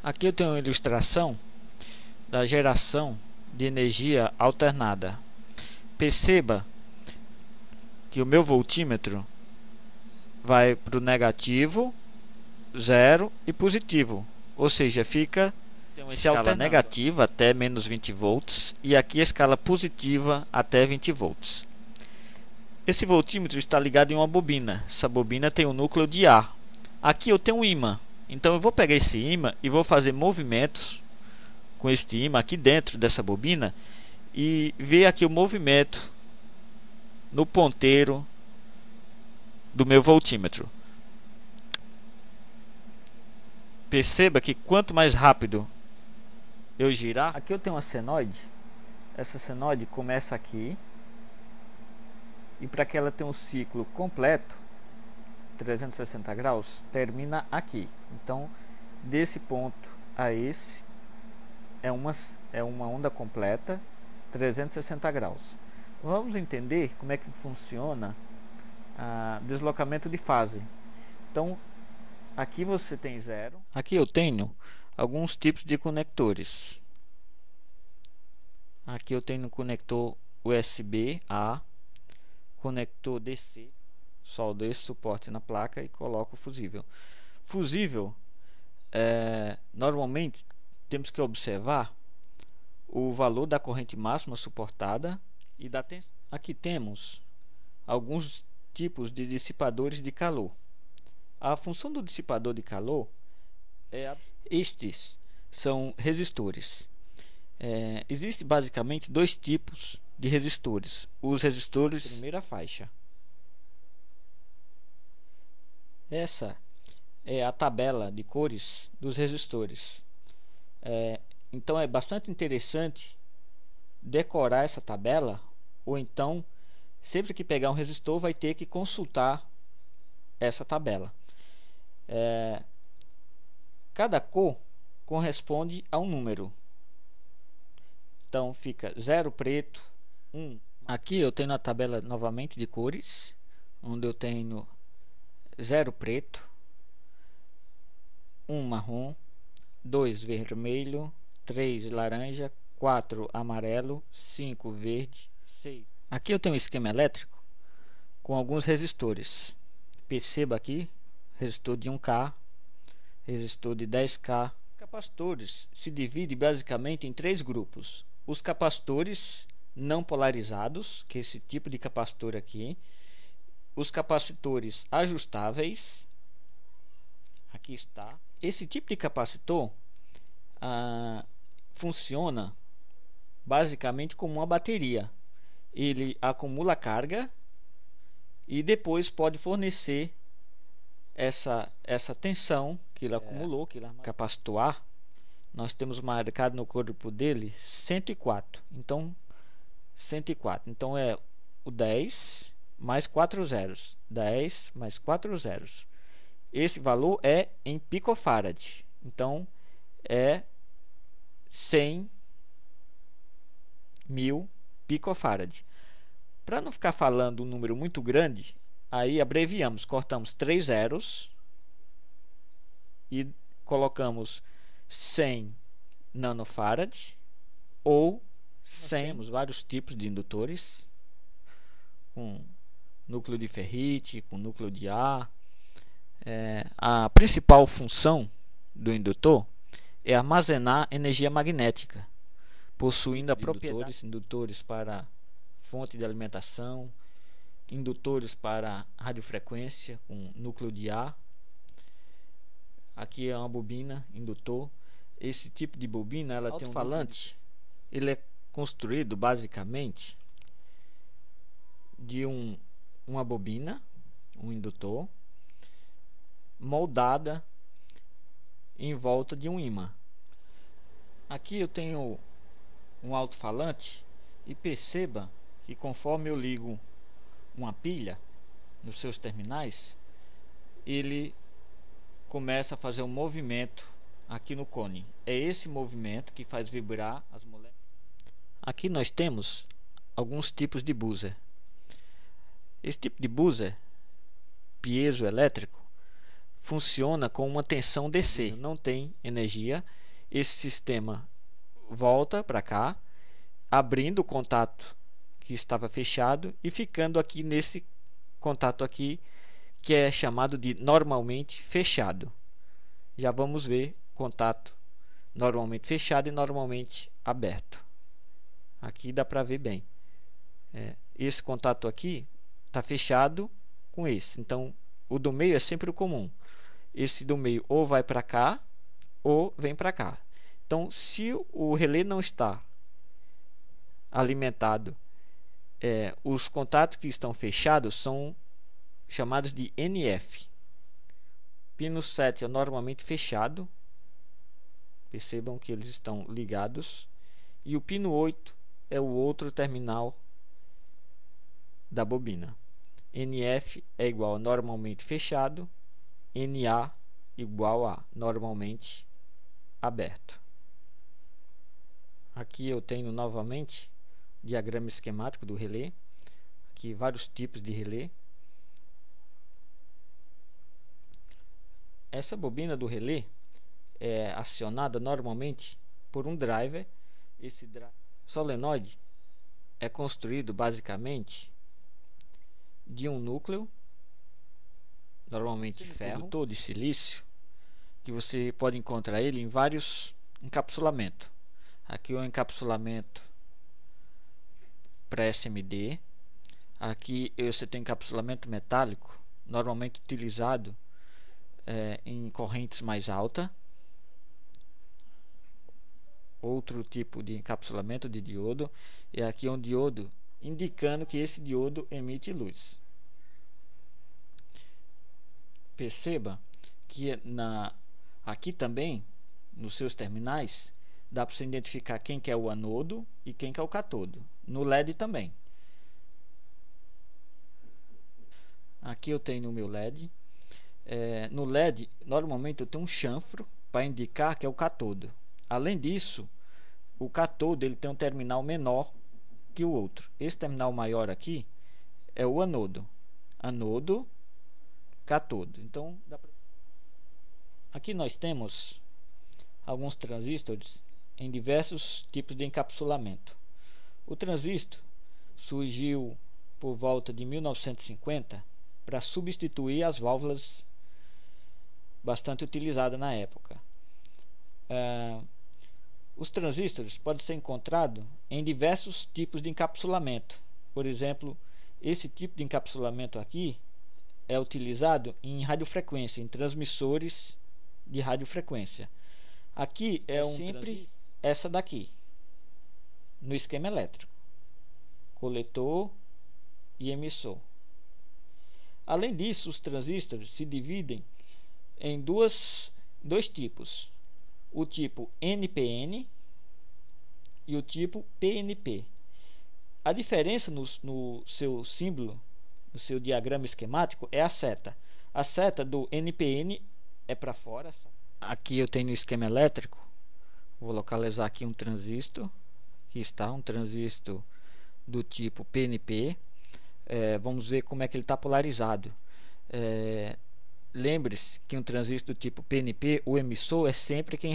Aqui eu tenho uma ilustração da geração de energia alternada. Perceba que o meu voltímetro vai para o negativo, zero e positivo, ou seja, fica uma escala negativa até menos 20 volts e aqui a escala positiva até 20 volts. Esse voltímetro está ligado em uma bobina. Essa bobina tem um núcleo de ar. Aqui eu tenho um ímã, então eu vou pegar esse ímã e vou fazer movimentos com este ímã aqui dentro dessa bobina e ver aqui o movimento no ponteiro do meu voltímetro. Perceba que quanto mais rápido eu girar, aqui eu tenho uma senoide. Essa senoide começa aqui e para que ela tenha um ciclo completo 360 graus, termina aqui. Então, desse ponto a esse é uma onda completa 360 graus. Vamos entender como é que funciona deslocamento de fase. Então, aqui você tem zero. Aqui eu tenho alguns tipos de conectores. Aqui eu tenho um conector USB-A, conector DC. Soldo esse suporte na placa e coloco o fusível. Fusível, normalmente temos que observar o valor da corrente máxima suportada e da tensão. Aqui temos alguns tipos de dissipadores de calor. A função do dissipador de calor estes são resistores. Existem basicamente dois tipos de resistores. Os resistores de primeira faixa. Essa é a tabela de cores dos resistores. Então é bastante interessante decorar essa tabela, ou então sempre que pegar um resistor vai ter que consultar essa tabela. Cada cor corresponde a um número. Então fica 0 preto, 1. Aqui eu tenho a tabela novamente de cores, onde eu tenho 0 preto, 1 marrom, 2 vermelho, 3 laranja, 4 amarelo, 5 verde, 6. Aqui eu tenho um esquema elétrico com alguns resistores. Perceba aqui, resistor de 1K, resistor de 10K. Capacitores se dividem basicamente em três grupos. Os capacitores não polarizados, que é esse tipo de capacitor aqui. Os capacitores ajustáveis, aqui está. Esse tipo de capacitor funciona basicamente como uma bateria. Ele acumula carga e depois pode fornecer essa tensão que ele acumulou, que ele capacitou ar. Nós temos marcado no corpo dele 104. Então 104. Então é o 10 mais 4 zeros. 10 mais 4 zeros. Esse valor é em picofarad. Então é 100.000 picofarad. Para não ficar falando um número muito grande, aí abreviamos, cortamos 3 zeros e colocamos 100 nanofarad ou 100. Temos vários tipos de indutores, com núcleo de ferrite, com núcleo de ar. A principal função do indutor é armazenar energia magnética, possuindo a propriedade indutores para fonte de alimentação, indutores para radiofrequência com núcleo de ar. Aqui é uma bobina indutor. Esse tipo de bobina ela tem um alto-falante. Ele é construído basicamente de uma bobina, um indutor, moldada em volta de um ímã. Aqui eu tenho um alto-falante e perceba que conforme eu ligo uma pilha nos seus terminais, ele começa a fazer um movimento aqui no cone. É esse movimento que faz vibrar as moléculas. Aqui nós temos alguns tipos de buzzer. Esse tipo de buzzer piezoelétrico funciona com uma tensão DC, não tem energia. Esse sistema volta para cá, abrindo o contato que estava fechado e ficando aqui nesse contato aqui, que é chamado de normalmente fechado. Já vamos ver contato normalmente fechado e normalmente aberto. Aqui dá para ver bem. Esse contato aqui está fechado com esse, então o do meio é sempre o comum. Esse do meio ou vai para cá ou vem para cá. Então, se o relé não está alimentado, os contatos que estão fechados são chamados de NF. Pino 7 é normalmente fechado. Percebam que eles estão ligados. E o pino 8 é o outro terminal da bobina. NF é igual a normalmente fechado. NA igual a normalmente aberto. Aqui eu tenho novamente diagrama esquemático do relé. Aqui vários tipos de relé. Essa bobina do relé é acionada normalmente por um driver. Esse solenoide é construído basicamente de um núcleo, normalmente ferro, todo de silício, que você pode encontrar ele em vários encapsulamentos. Aqui é o encapsulamento para SMD. Aqui você tem encapsulamento metálico, normalmente utilizado em correntes mais altas. Outro tipo de encapsulamento de diodo, e aqui é um diodo indicando que esse diodo emite luz. Perceba que aqui também, nos seus terminais, dá para você identificar quem que é o anodo e quem que é o catodo. No LED também. Aqui eu tenho o meu LED. No LED, normalmente eu tenho um chanfro para indicar que é o catodo. Além disso, o catodo ele tem um terminal menor que o outro. Esse terminal maior aqui é o anodo. Anodo, catodo. Então, aqui nós temos alguns transistores em diversos tipos de encapsulamento. O transistor surgiu por volta de 1950 para substituir as válvulas bastante utilizadas na época. Os transistores podem ser encontrados em diversos tipos de encapsulamento. Por exemplo, esse tipo de encapsulamento aqui é utilizado em radiofrequência, em transmissores de radiofrequência. Aqui é sempre essa daqui, no esquema elétrico: coletor e emissor. Além disso, os transistores se dividem em dois tipos: o tipo NPN e o tipo PNP. A diferença no seu símbolo, no seu diagrama esquemático, é a seta. A seta do NPN é para fora. Aqui eu tenho o esquema elétrico. Vou localizar aqui um transistor. Aqui está um transistor do tipo PNP. Vamos ver como é que ele está polarizado. Lembre-se que um transistor do tipo PNP, o emissor é sempre quem